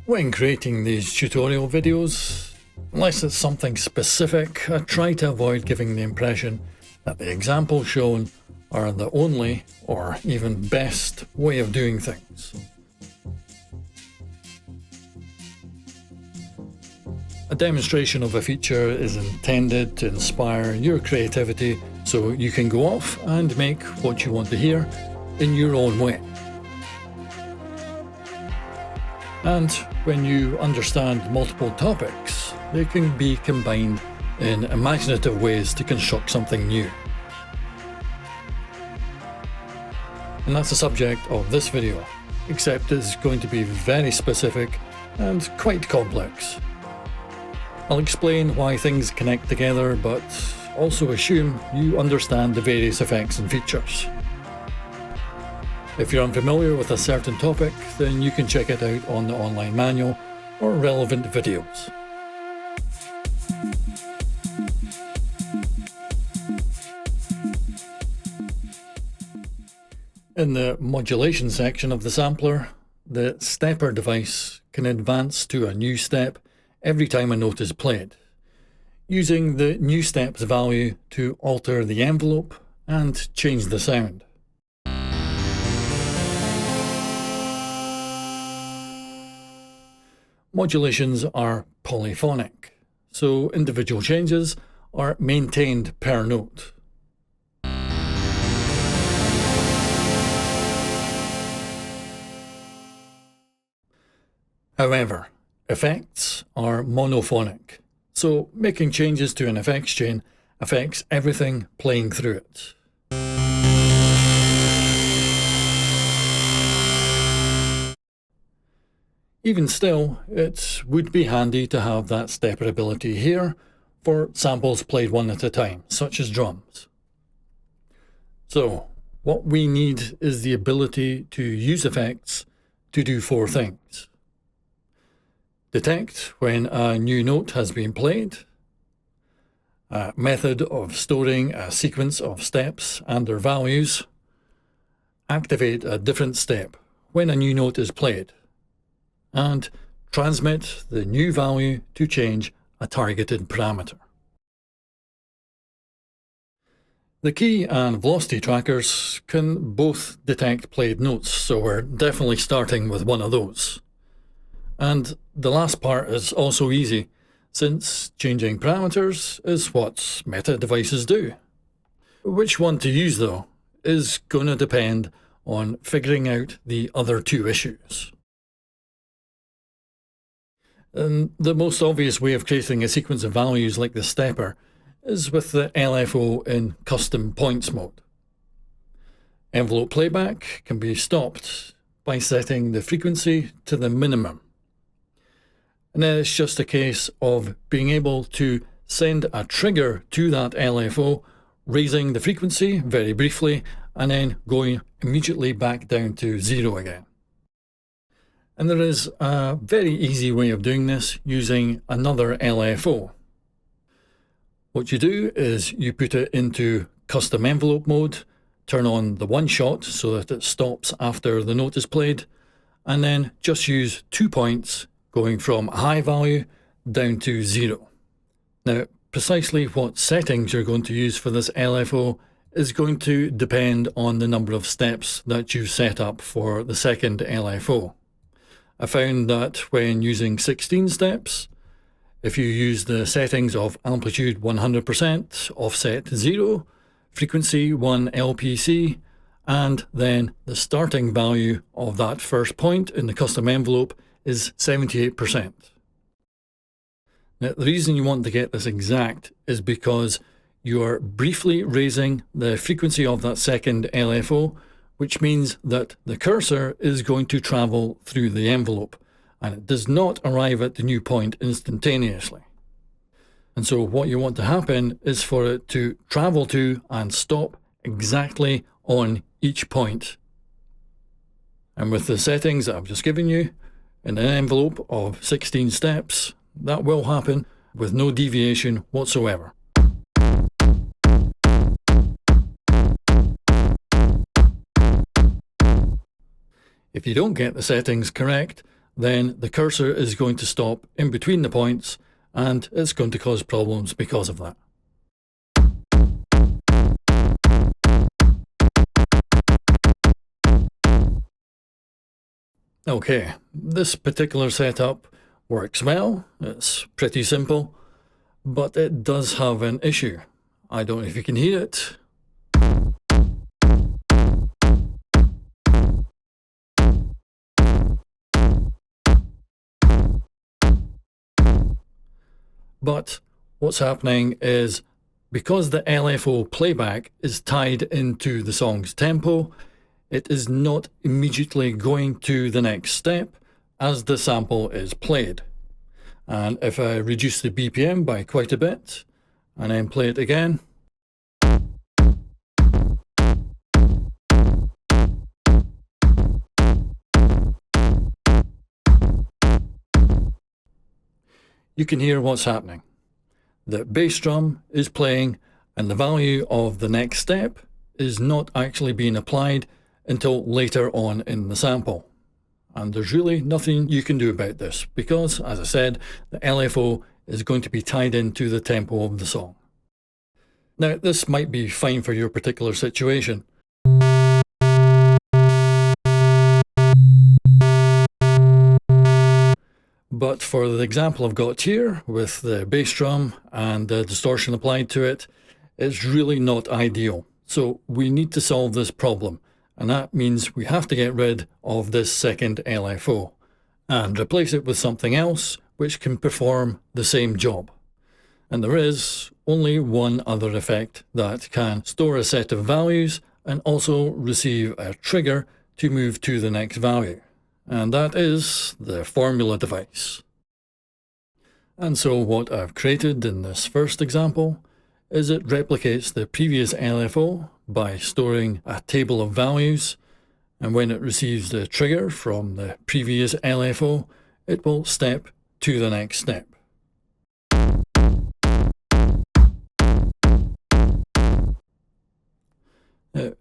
When creating these tutorial videos, unless it's something specific, I try to avoid giving the impression that the examples shown are the only or even best way of doing things. A demonstration of a feature is intended to inspire your creativity so you can go off and make what you want to hear in your own way. And when you understand multiple topics, they can be combined in imaginative ways to construct something new. And that's the subject of this video, except it's going to be very specific and quite complex. I'll explain why things connect together, but also assume you understand the various effects and features. If you're unfamiliar with a certain topic, then you can check it out on the online manual or relevant videos. In the modulation section of the sampler, the stepper device can advance to a new step every time a note is played, using the new step's value to alter the envelope and change the sound. Modulations are polyphonic, so individual changes are maintained per note. However, effects are monophonic, so making changes to an effects chain affects everything playing through it. Even still, it would be handy to have that stepper ability here for samples played one at a time, such as drums. So, what we need is the ability to use effects to do four things. Detect when a new note has been played, a method of storing a sequence of steps and their values, activate a different step when a new note is played, and transmit the new value to change a targeted parameter. The key and velocity trackers can both detect played notes, so we're definitely starting with one of those. And the last part is also easy, since changing parameters is what meta devices do. Which one to use, though, is going to depend on figuring out the other two issues. And the most obvious way of creating a sequence of values like the stepper is with the LFO in custom points mode. Envelope playback can be stopped by setting the frequency to the minimum. And then it's just a case of being able to send a trigger to that LFO, raising the frequency very briefly, and then going immediately back down to 0 again. And there is a very easy way of doing this using another LFO. What you do is you put it into custom envelope mode, turn on the one shot so that it stops after the note is played, and then just use 2 points going from a high value down to 0. Now, precisely what settings you're going to use for this LFO is going to depend on the number of steps that you've set up for the second LFO. I found that when using 16 steps, if you use the settings of amplitude 100%, offset 0, frequency 1 LPC, and then the starting value of that first point in the custom envelope is 78%. Now, the reason you want to get this exact is because you are briefly raising the frequency of that second LFO, which means that the cursor is going to travel through the envelope, and it does not arrive at the new point instantaneously. And so what you want to happen is for it to travel to and stop exactly on each point. And with the settings that I've just given you, in an envelope of 16 steps, that will happen with no deviation whatsoever. If you don't get the settings correct, then the cursor is going to stop in between the points, and it's going to cause problems because of that. Okay, this particular setup works well, it's pretty simple, but it does have an issue. I don't know if you can hear it. But what's happening is, because the LFO playback is tied into the song's tempo, it is not immediately going to the next step as the sample is played. And if I reduce the BPM by quite a bit and then play it again, you can hear what's happening. The bass drum is playing and the value of the next step is not actually being applied until later on in the sample. And there's really nothing you can do about this because, as I said, the LFO is going to be tied into the tempo of the song. Now, this might be fine for your particular situation. But for the example I've got here, with the bass drum and the distortion applied to it, it's really not ideal. So we need to solve this problem, and that means we have to get rid of this second LFO and replace it with something else which can perform the same job. And there is only one other effect that can store a set of values and also receive a trigger to move to the next value. And that is the formula device. And so what I've created in this first example is it replicates the previous LFO by storing a table of values, and when it receives the trigger from the previous LFO, it will step to the next step.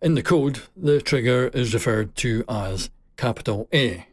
In the code, the trigger is referred to as capital A.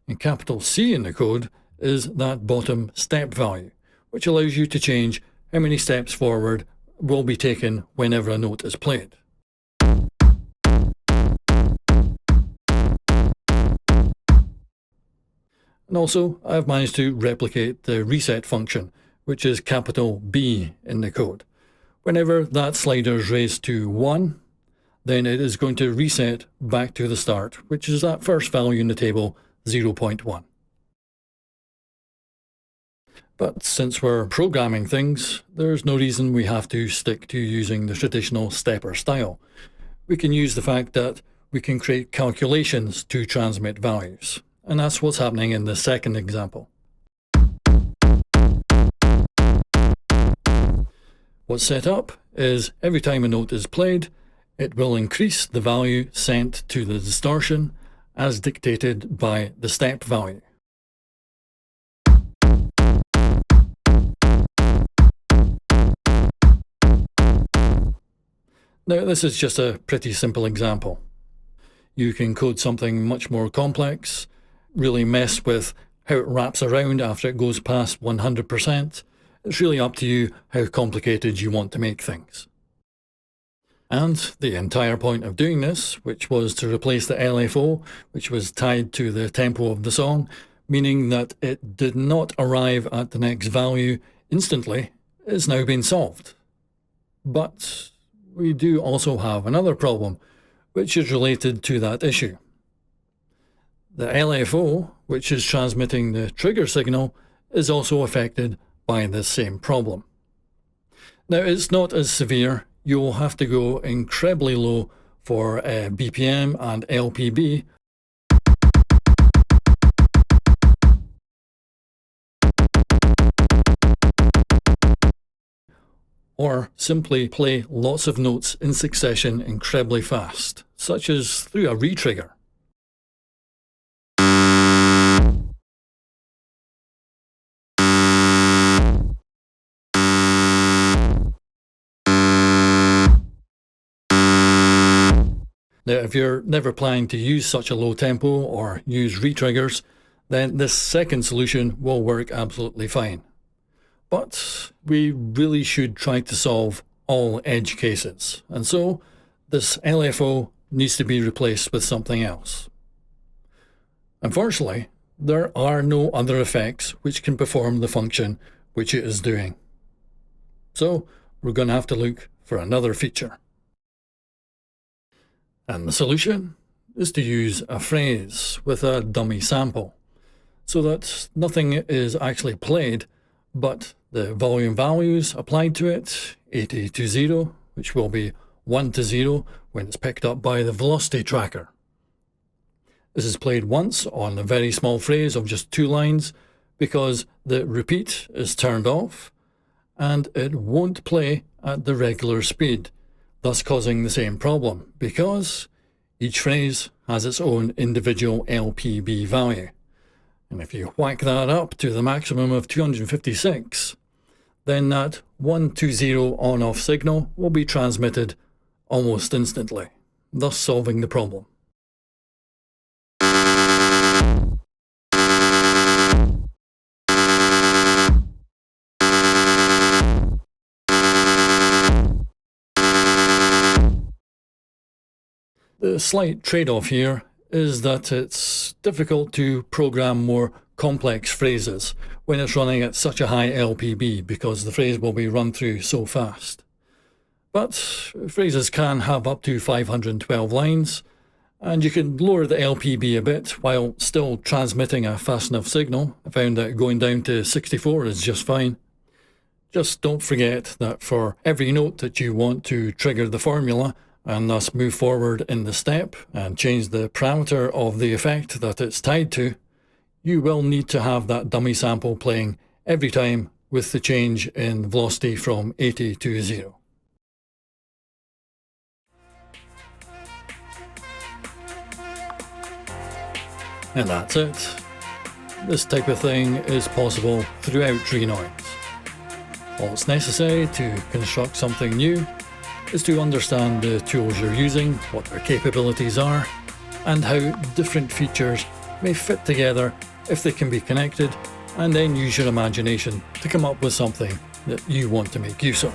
And capital C in the code is that bottom step value, which allows you to change how many steps forward will be taken whenever a note is played. And also, I've managed to replicate the reset function, which is capital B in the code. Whenever that slider is raised to 1, then it is going to reset back to the start, which is that first value in the table, 0.1. But since we're programming things, there's no reason we have to stick to using the traditional stepper style. We can use the fact that we can create calculations to transmit values. And that's what's happening in the second example. What's set up is every time a note is played, it will increase the value sent to the distortion as dictated by the step value. Now, this is just a pretty simple example. You can code something much more complex, really mess with how it wraps around after it goes past 100%. It's really up to you how complicated you want to make things. And the entire point of doing this, which was to replace the LFO, which was tied to the tempo of the song, meaning that it did not arrive at the next value instantly, is now been solved. But we do also have another problem, which is related to that issue. The LFO, which is transmitting the trigger signal, is also affected by this same problem. Now, it's not as severe. You'll have to go incredibly low for BPM and LPB. Or simply play lots of notes in succession incredibly fast, such as through a retrigger. Now, if you're never planning to use such a low tempo or use retriggers, then this second solution will work absolutely fine. But we really should try to solve all edge cases, and so this LFO needs to be replaced with something else. Unfortunately, there are no other effects which can perform the function which it is doing. So we're going to have to look for another feature. And the solution is to use a phrase with a dummy sample, so that nothing is actually played, but the volume values applied to it, 80 to 0, which will be 1 to 0 when it's picked up by the velocity tracker. This is played once on a very small phrase of just 2 lines because the repeat is turned off and it won't play at the regular speed, thus causing the same problem because each phrase has its own individual LPB value. And if you whack that up to the maximum of 256, then that 120 on-off signal will be transmitted almost instantly, thus solving the problem. The slight trade-off here is that it's difficult to program more complex phrases when it's running at such a high LPB because the phrase will be run through so fast. But phrases can have up to 512 lines, and you can lower the LPB a bit while still transmitting a fast enough signal. I found that going down to 64 is just fine. Just don't forget that for every note that you want to trigger the formula and thus move forward in the step and change the parameter of the effect that it's tied to, you will need to have that dummy sample playing every time with the change in velocity from 80 to 0. And that's it. This type of thing is possible throughout Renoise. All it's necessary to construct something new is to understand the tools you're using, what their capabilities are, and how different features may fit together if they can be connected, and then use your imagination to come up with something that you want to make use of.